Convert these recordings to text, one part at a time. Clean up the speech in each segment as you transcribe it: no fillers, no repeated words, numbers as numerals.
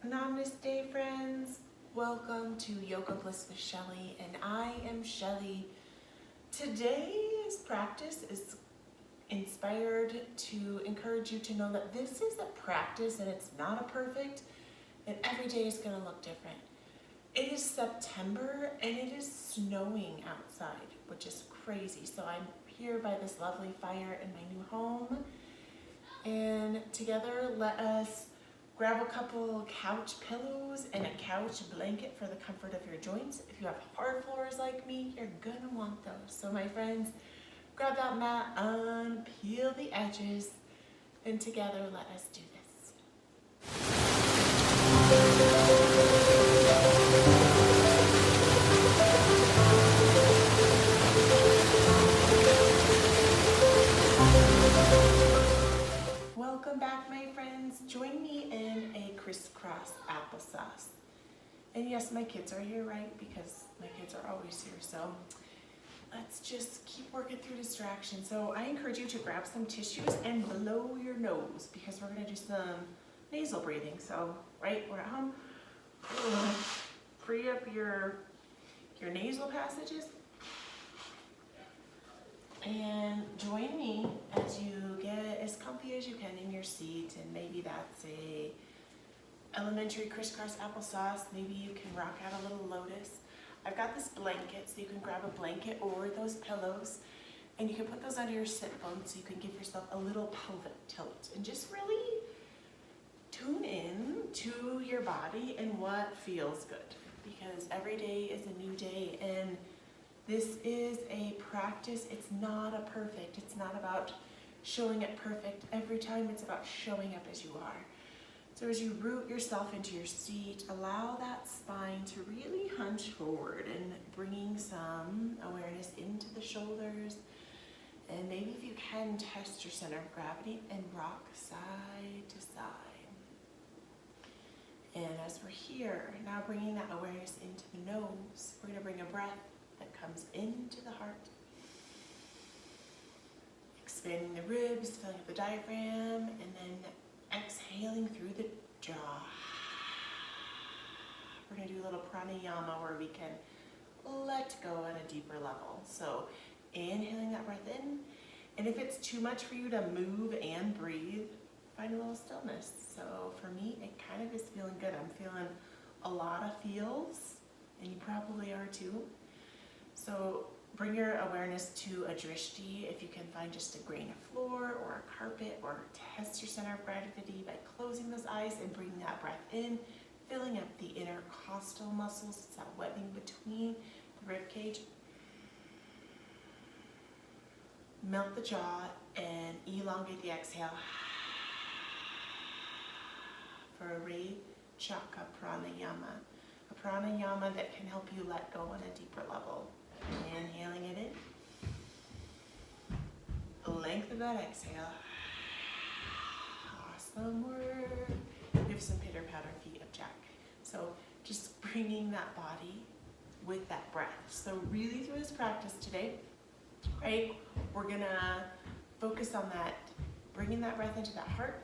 Namaste Friends, welcome to Yoga Bliss with Shelly, and I am Shelly. Today's practice is inspired to encourage you to know that this is a practice and it's not a perfect, and every day is going to look different. It is September and it is snowing outside, which is crazy. So I'm here by this lovely fire in my new home, and together let us grab a couple couch pillows and a couch blanket for the comfort of your joints. If you have hard floors like me, you're gonna want those. So my friends, grab that mat, unpeel the edges, and together let us do this. Welcome back, my friends. Join me in a crisscross applesauce. And yes, my kids are here, right? Because my kids are always here. So let's just keep working through distraction. So I encourage you to grab some tissues and blow your nose because we're going to do some nasal breathing. So, right, we're at home. Free up your nasal passages. And join me as you get as comfy as you can in your seat, and maybe that's a elementary crisscross applesauce. Maybe you can rock out a little lotus. I've got this blanket, so you can grab a blanket or those pillows, and you can put those under your sit bones so you can give yourself a little pelvic tilt and just really tune in to your body and what feels good, because every day is a new day, and this is a practice. It's not a perfect. It's not about showing it perfect every time. It's about showing up as you are. So as you root yourself into your seat, allow that spine to really hunch forward and bringing some awareness into the shoulders. And maybe if you can, test your center of gravity and rock side to side. And as we're here, now bringing that awareness into the nose, we're going to bring a breath that comes into the heart. Expanding the ribs, filling up the diaphragm, and then exhaling through the jaw. We're going to do a little pranayama where we can let go at a deeper level. So inhaling that breath in, and if it's too much for you to move and breathe, find a little stillness. So for me, it kind of is feeling good. I'm feeling a lot of feels, and you probably are too. So bring your awareness to a drishti if you can find just a grain of floor or a carpet, or test your center of gravity by closing those eyes and bringing that breath in, filling up the intercostal muscles. It's that webbing between the rib cage. Melt the jaw and elongate the exhale for a Rechaka pranayama. A pranayama that can help you let go on a deeper level. Inhaling it in. Length of that exhale. Awesome work. We have some pitter patter feet of Jack. So just bringing that body with that breath. So really through this practice today, right, we're gonna focus on that, bringing that breath into that heart,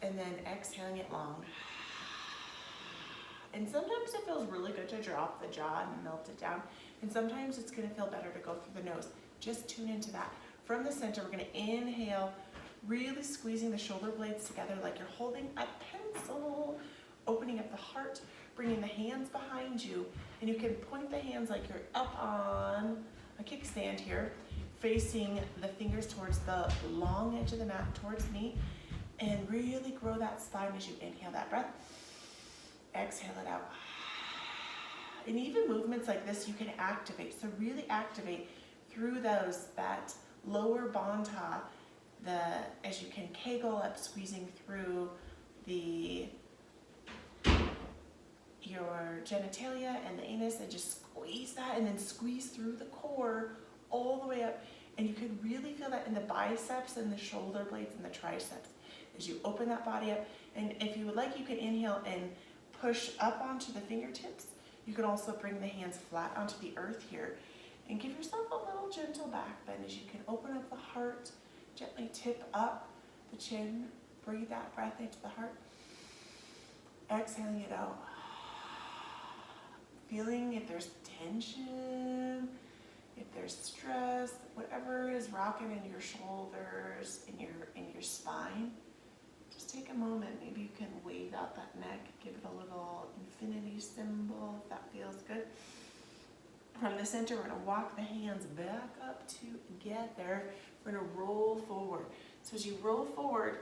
and then exhaling it long. And sometimes it feels really good to drop the jaw and melt it down. And sometimes it's going to feel better to go through the nose. Just tune into that. From the center, we're going to inhale, really squeezing the shoulder blades together like you're holding a pencil, opening up the heart, bringing the hands behind you. And you can point the hands like you're up on a kickstand here, facing the fingers towards the long edge of the mat, towards me. And really grow that spine as you inhale that breath. Exhale it out. And even movements like this you can activate. So really activate through that lower bandha, as you can kegel up, squeezing through your genitalia and the anus, and just squeeze that, and then squeeze through the core all the way up. And you can really feel that in the biceps and the shoulder blades and the triceps as you open that body up. And if you would like, you can inhale and push up onto the fingertips. You can also bring the hands flat onto the earth here and give yourself a little gentle back bend as you can open up the heart, gently tip up the chin, breathe that breath into the heart. exhaling it out. Feeling if there's tension, if there's stress, whatever is rocking in your shoulders, in your spine. Just take a moment. Maybe you can wave out that neck, give it a little infinity symbol if that feels good. From the center, we're going to walk the hands back up together. We're going to roll forward. So as you roll forward,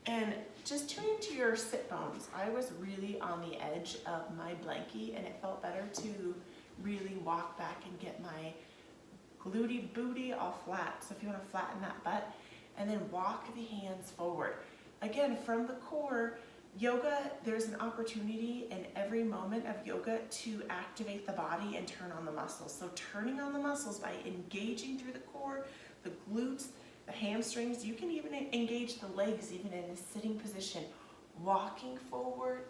and just tune into your sit bones. I was really on the edge of my blankie, and it felt better to really walk back and get my glutey booty all flat. So if you want to flatten that butt, and then walk the hands forward. Again, from the core, yoga, there's an opportunity in every moment of yoga to activate the body and turn on the muscles. So turning on the muscles by engaging through the core, the glutes, the hamstrings, you can even engage the legs even in a sitting position, walking forward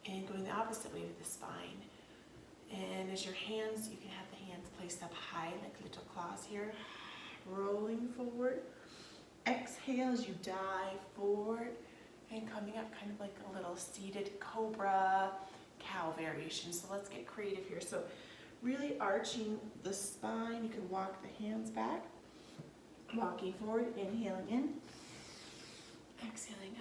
and going the opposite way with the spine. And as your hands, you can have the hands placed up high like little claws here, rolling forward. Exhale as you dive forward and coming up kind of like a little seated cobra cow variation. So let's get creative here. So really arching the spine, you can walk the hands back. Walking forward, inhaling in, exhaling.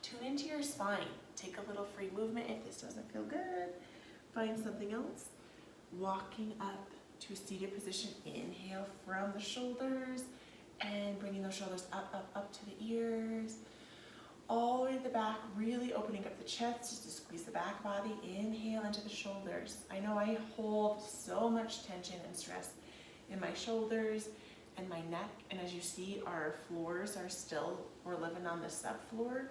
Tune into your spine. Take a little free movement if this doesn't feel good. Find something else. Walking up to a seated position. Inhale from the shoulders and bringing those shoulders up to the ears. All the way to the back, really opening up the chest just to squeeze the back body. Inhale into the shoulders. I know I hold so much tension and stress in my shoulders and my neck, and as you see, our floors are still, we're living on the subfloor,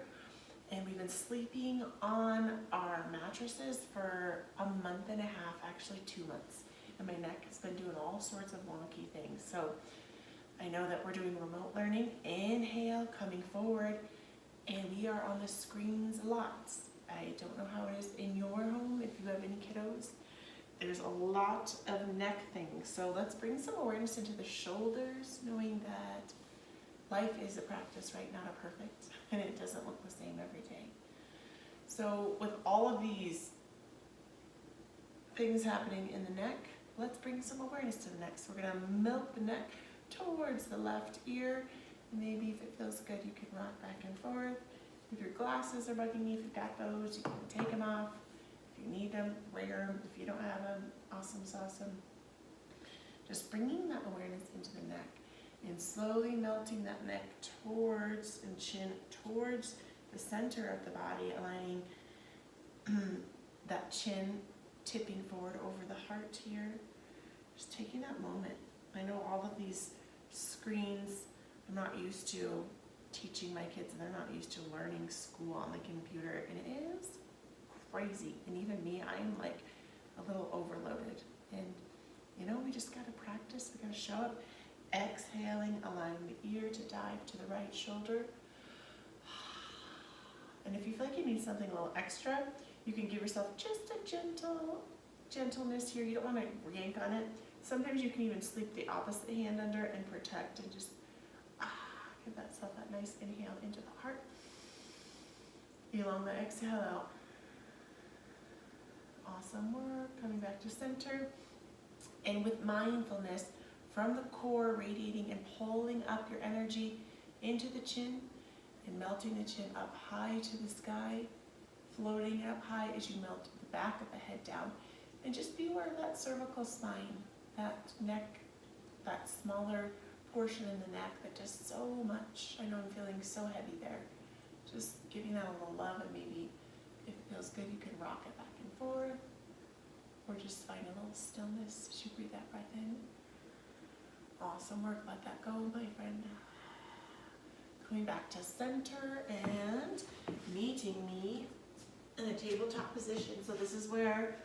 and we've been sleeping on our mattresses for a month and a half, actually 2 months, and my neck has been doing all sorts of wonky things. So I know that we're doing remote learning. Inhale, coming forward, and we are on the screens a lot. I don't know how it is in your home if you have any kiddos. There's a lot of neck things. So let's bring some awareness into the shoulders, knowing that life is a practice, right? Not a perfect, and it doesn't look the same every day. So with all of these things happening in the neck, let's bring some awareness to the neck. So we're gonna melt the neck towards the left ear. Maybe if it feels good, you can rock back and forth. If your glasses are bugging you, if you've got those, you can take them off. If you need them, wear them. If you don't have them, awesome sauceum. Just bringing that awareness into the neck and slowly melting that neck towards and chin towards the center of the body, aligning that chin tipping forward over the heart here. Just taking that moment. I know all of these screens, I'm not used to teaching my kids, and they're not used to learning school on the computer, and it is crazy. And even me, I'm like a little overloaded. And you know, we just gotta practice, we gotta show up. Exhaling, allowing the ear to dive to the right shoulder. And if you feel like you need something a little extra, you can give yourself just a gentleness here. You don't wanna yank on it. Sometimes you can even sleep the opposite hand under and protect, and just give yourself that nice inhale into the heart. Elong the exhale out. Awesome work. Coming back to center. And with mindfulness, from the core, radiating and pulling up your energy into the chin and melting the chin up high to the sky, floating up high as you melt the back of the head down. And just be aware of that cervical spine, that neck, that smaller portion in the neck that does so much. I know I'm feeling so heavy there. Just giving that a little love, and maybe if it feels good, you can rock it back and forth, or just find a little stillness as you breathe that breath in. Awesome work. Let that go, my friend. Coming back to center and meeting me in a tabletop position. So this is where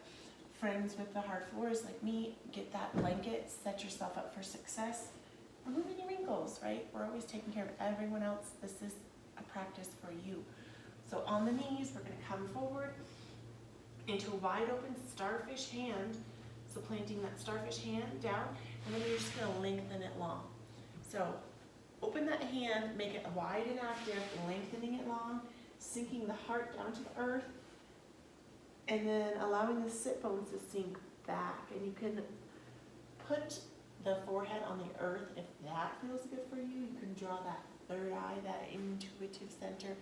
friends with the hard floors like me, get that blanket, set yourself up for success. Remove any wrinkles, right? We're always taking care of everyone else. This is a practice for you. So on the knees, we're gonna come forward into a wide open starfish hand. So planting that starfish hand down, and then you're just gonna lengthen it long. So open that hand, make it wide and active, lengthening it long, sinking the heart down to the earth, and then allowing the sit bones to sink back. And you can put the forehead on the earth if that feels good for you. You can draw that third eye, that intuitive center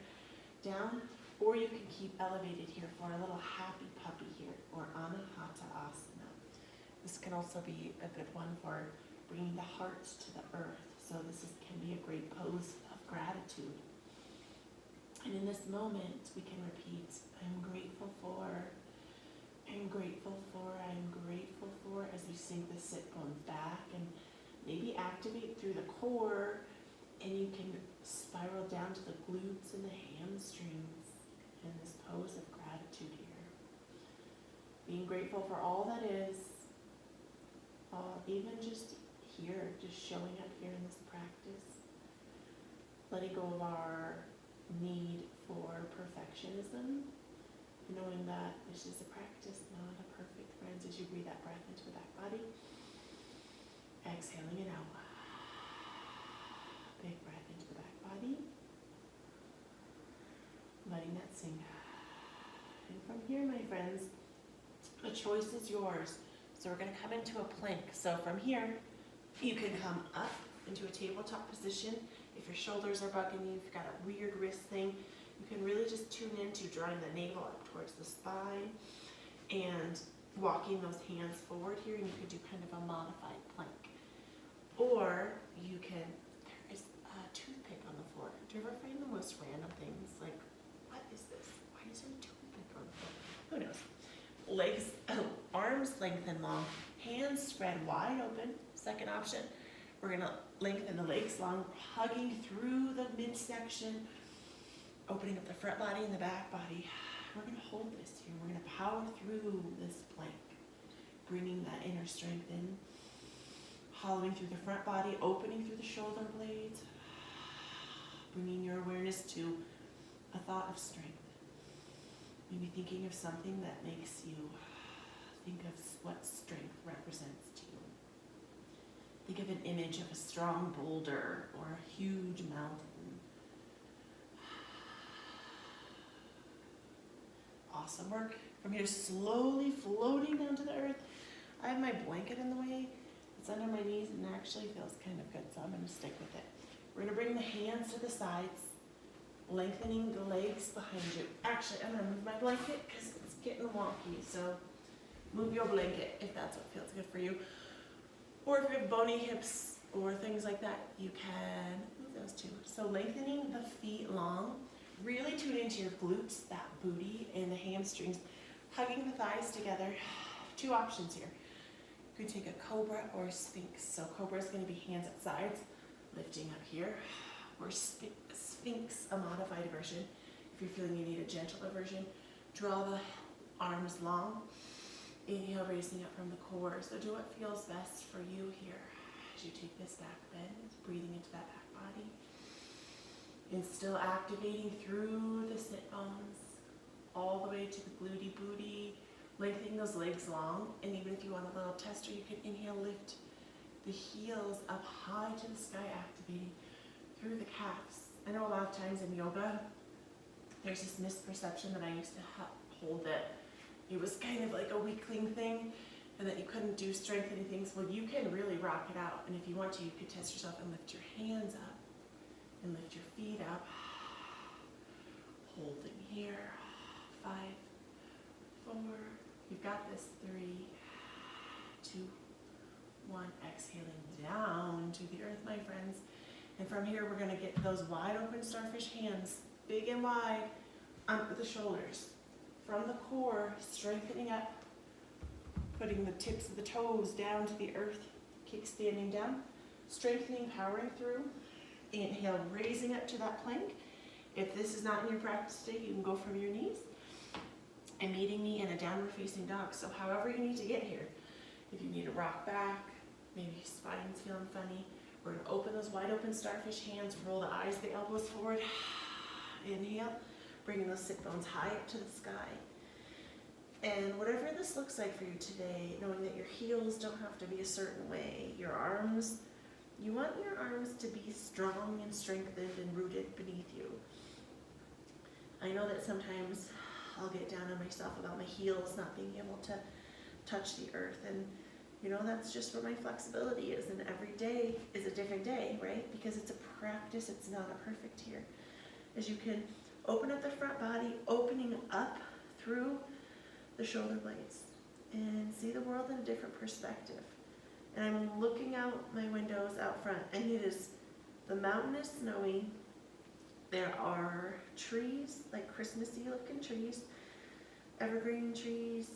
down, or you can keep elevated here for a little happy puppy here, or Anahata Asana. This can also be a good one for bringing the heart to the earth. So can be a great pose of gratitude. And in this moment, we can repeat, I'm grateful for, I'm grateful for, I'm grateful for, as you sink the sit bones back, and maybe activate through the core, and you can spiral down to the glutes and the hamstrings in this pose of gratitude here. Being grateful for all that is, even just here, just showing up here in this practice. Letting go of our need for perfectionism, knowing that this is a practice, not a perfect, friends, as you breathe that breath into the back body. Exhaling it out. Big breath into the back body. Letting that sink. And from here, my friends, the choice is yours. So we're going to come into a plank. So from here, you can come up into a tabletop position. If your shoulders are bugging you, if you've got a weird wrist thing, you can really just tune into drawing the navel up towards the spine and walking those hands forward here, and you could do kind of a modified plank. Or you can, there is a toothpick on the floor. Do you ever find the most random things? Like, what is this? Why is there a toothpick on the floor? Who knows? Legs, arms lengthen long, hands spread wide open. Second option. We're going to lengthen the legs long, hugging through the midsection, opening up the front body and the back body. We're going to hold this here. We're going to power through this plank, bringing that inner strength in, hollowing through the front body, opening through the shoulder blades, bringing your awareness to a thought of strength. Maybe thinking of something that makes you think of what strength represents to you. Think of an image of a strong boulder or a huge mountain. Awesome work. From here, slowly floating down to the earth. I have my blanket in the way. It's under my knees and actually feels kind of good, so I'm going to stick with it. We're going to bring the hands to the sides, lengthening the legs behind you. Actually, I'm going to move my blanket because it's getting wonky, so move your blanket if that's what feels good for you. Or if you have bony hips or things like that, you can move those too. So lengthening the feet long, really tune into your glutes, that booty, and the hamstrings, hugging the thighs together. Two options here. You could take a cobra or a sphinx. So cobra is going to be hands at sides, lifting up here. Or sphinx, a modified version. If you're feeling you need a gentler version, draw the arms long. Inhale, raising up from the core. So do what feels best for you here as you take this back bend, breathing into that back body. And still activating through the sit bones, all the way to the glutey booty, lengthening those legs long. And even if you want a little tester, you can inhale, lift the heels up high to the sky, activating through the calves. I know a lot of times in yoga, there's this misperception that I used to hold that it was kind of like a weakling thing and that you couldn't do strengthening things. Well, you can really rock it out. And if you want to, you could test yourself and lift your hands up and lift your feet up. Holding here. 5, 4. You've got this. 3, 2, 1. Exhaling down to the earth, my friends. And from here, we're going to get those wide open starfish hands, big and wide, under the shoulders. From the core, strengthening up, putting the tips of the toes down to the earth, kickstanding down, strengthening, powering through. Inhale, raising up to that plank. If this is not in your practice today, you can go from your knees and meeting me in a downward facing dog. So however you need to get here. If you need to rock back, maybe your spine's feeling funny, we're going to open those wide open starfish hands, roll the eyes, the elbows forward. Inhale. Bringing those sit bones high up to the sky. And whatever this looks like for you today, knowing that your heels don't have to be a certain way, your arms, you want your arms to be strong and strengthened and rooted beneath you. I know that sometimes I'll get down on myself about my heels not being able to touch the earth, and that's just where my flexibility is, and every day is a different day, right? Because it's a practice, it's not a perfect here. As you can open up the front body, opening up through the shoulder blades, and see the world in a different perspective. And I'm looking out my windows out front, and the mountain is snowy. There are trees, like Christmassy looking trees, evergreen trees,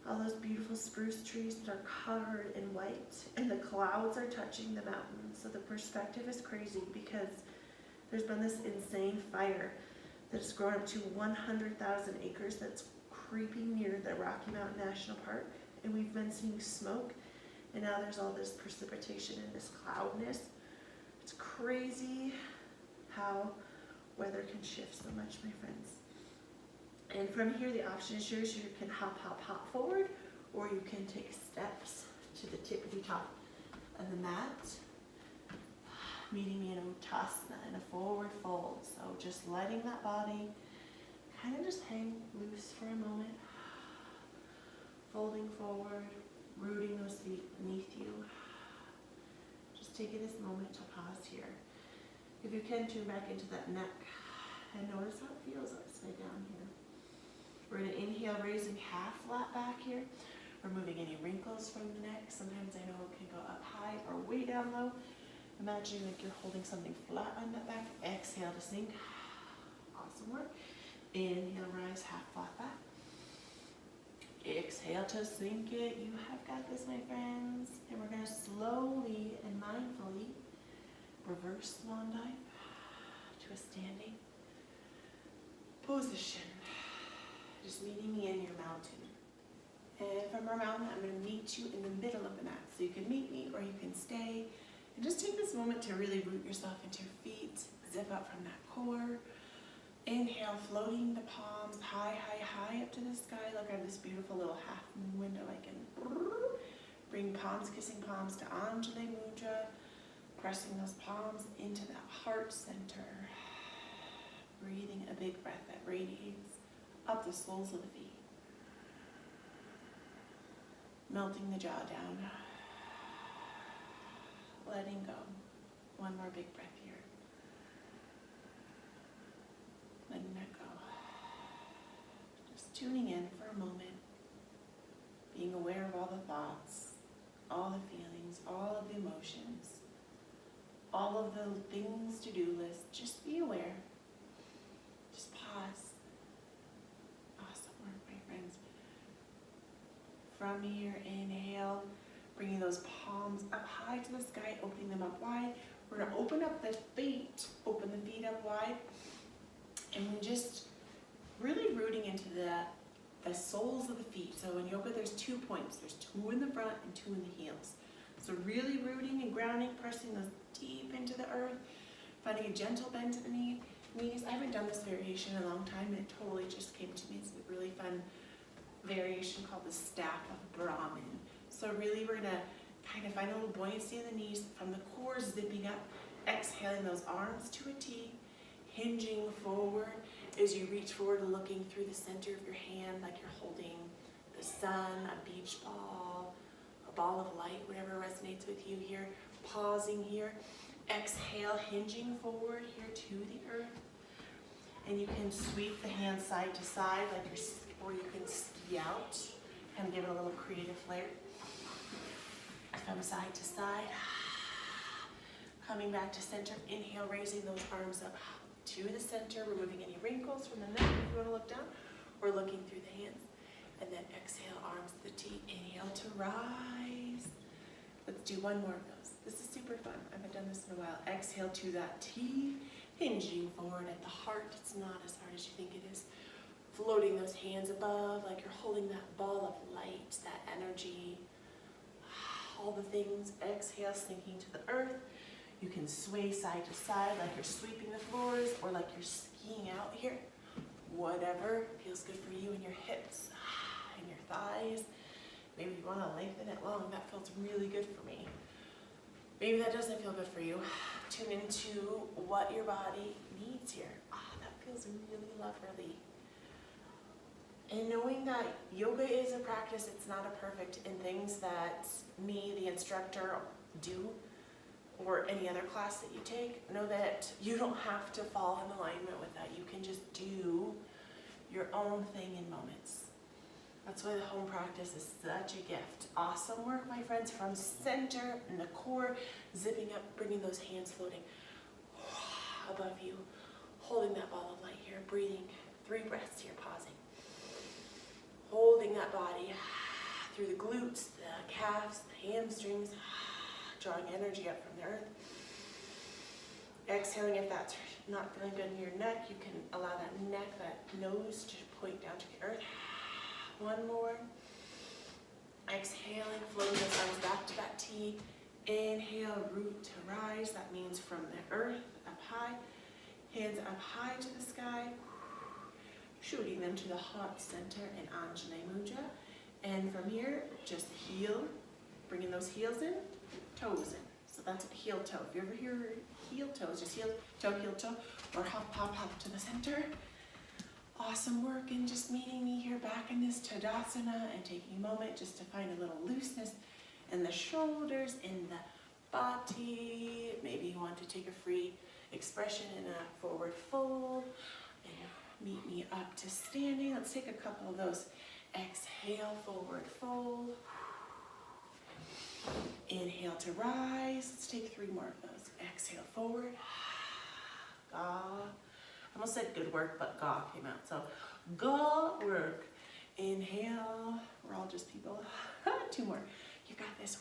all those beautiful spruce trees that are covered in white, and the clouds are touching the mountain. So the perspective is crazy because there's been this insane fire that's grown up to 100,000 acres that's creeping near the Rocky Mountain National Park, and we've been seeing smoke, and now there's all this precipitation and this cloudness. It's crazy how weather can shift so much, my friends. And from here, the option is yours. You can hop forward, or you can take steps to the tippity top of the mat, meeting me in Uttasana, in a forward fold. So just letting that body kind of just hang loose for a moment, folding forward, rooting those feet beneath you. Just taking this moment to pause here. If you can, tune back into that neck and notice how it feels upside down here. We're going to inhale, raising half flat back here, removing any wrinkles from the neck. Sometimes I know it can go up high or way down low. Imagine like you're holding something flat on that back. Exhale to sink. Awesome work. Inhale, rise, half flat back. Exhale to sink it. You have got this, my friends. And we're going to slowly and mindfully reverse swan dive to a standing position. Just meeting me in your mountain. And from our mountain, I'm going to meet you in the middle of the mat. So you can meet me or you can stay. And just take this moment to really root yourself into your feet. Zip up from that core. Inhale, floating the palms high, high, high up to the sky. Look, I have this beautiful little half moon window. I can bring palms, kissing palms to Anjali Mudra. Pressing those palms into that heart center. Breathing a big breath that radiates up the soles of the feet. Melting the jaw down. Letting go. One more big breath here. Letting that go. Just tuning in for a moment. Being aware of all the thoughts, all the feelings, all of the emotions, all of the things to do list. Just be aware. Just pause. Awesome work, my friends. From here, inhale, bringing those palms up high to the sky, opening them up wide. We're going to open up the feet, open the feet up wide, and just really rooting into the soles of the feet. So in yoga, there's 2 points. There's 2 in the front and 2 in the heels. So really rooting and grounding, pressing those deep into the earth, finding a gentle bend to the knees. I haven't done this variation in a long time, and it totally just came to me. It's a really fun variation called the Staff of Brahman. So really we're going to kind of find a little buoyancy in the knees from the core, zipping up, exhaling those arms to a T, hinging forward as you reach forward, looking through the center of your hand like you're holding the sun, a beach ball, a ball of light, whatever resonates with you here. Pausing here. Exhale, hinging forward here to the earth. And you can sweep the hands side to side, or you can ski out and give it a little creative flair. From side to side. Coming back to center. Inhale, raising those arms up to the center, removing any wrinkles from the neck if you want to look down, or looking through the hands. And then exhale, arms to the T. Inhale to rise. Let's do one more of those. This is super fun. I haven't done this in a while. Exhale to that T, hinging forward at the heart. It's not as hard as you think it is. Floating those hands above like you're holding that ball of light, that energy, all the things. Exhale, sinking to the earth. You can sway side to side like you're sweeping the floors or like you're skiing out here. Whatever feels good for you in your hips and your thighs. Maybe you want to lengthen it long. That feels really good for me. Maybe that doesn't feel good for you. Tune into what your body needs here. That feels really lovely. And knowing that yoga is a practice, it's not a perfect, and things that me, the instructor, do, or any other class that you take, know that you don't have to fall in alignment with that. You can just do your own thing in moments. That's why the home practice is such a gift. Awesome work, my friends, from center and the core, zipping up, bringing those hands floating above you, holding that ball of light here, breathing, 3 breaths here, pausing. Holding that body through the glutes, the calves, the hamstrings, drawing energy up from the earth. Exhaling, if that's not feeling good in your neck, you can allow that neck, that nose to point down to the earth. One more. Exhaling, floating those arms back to that T. Inhale, root to rise. That means from the earth, up high. Hands up high to the sky. Shooting them to the heart center in Anjali Mudra. And from here, just heel, bringing those heels in, toes in. So that's a heel toe. If you ever hear heel toes, just heel toe, or hop, hop, hop to the center. Awesome work, and just meeting me here back in this Tadasana and taking a moment just to find a little looseness in the shoulders, in the body. Maybe you want to take a free expression in a forward fold. And meet me up to standing. Let's take a couple of those. Exhale, forward fold. Inhale to rise. Let's take 3 more of those. Exhale, forward. Ga. I almost said good work, but ga came out. So ga work. Inhale. We're all just people. 2 more. You got this.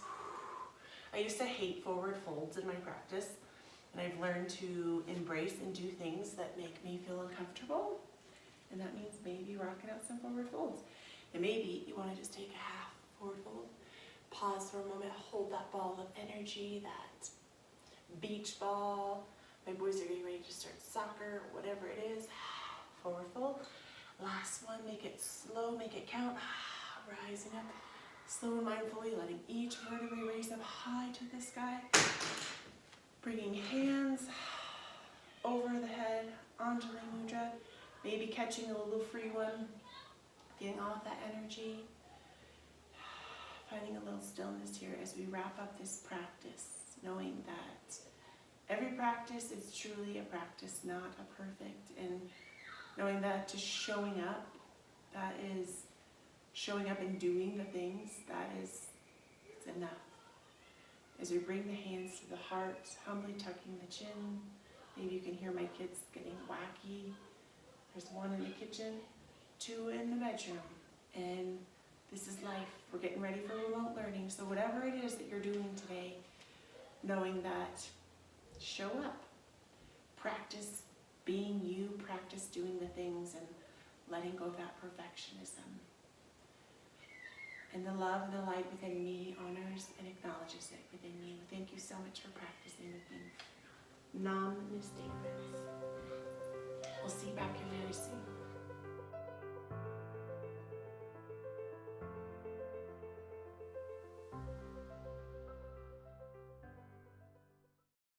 I used to hate forward folds in my practice, and I've learned to embrace and do things that make me feel uncomfortable. And that means maybe rocking out some forward folds. And maybe you want to just take a half forward fold. Pause for a moment, hold that ball of energy, that beach ball. My boys are getting ready to start soccer, whatever it is. Forward fold. Last one, make it slow, make it count. Rising up, slow and mindfully, letting each vertebrae raise up high to the sky. Bringing hands over the head, Anjali Mudra. Maybe catching a little free one, getting all of that energy. Finding a little stillness here as we wrap up this practice, knowing that every practice is truly a practice, not a perfect, and knowing that just showing up, that is showing up and doing the things, that is, it's enough. As we bring the hands to the heart, humbly tucking the chin. Maybe you can hear my kids getting wacky. There's 1 in the kitchen, 2 in the bedroom, and this is life. We're getting ready for remote learning. So whatever it is that you're doing today, knowing that, show up. Practice being you, practice doing the things and letting go of that perfectionism. And the love and the light within me honors and acknowledges it within you. Thank you so much for practicing with me. Namaste, friends. We'll see you back here very soon.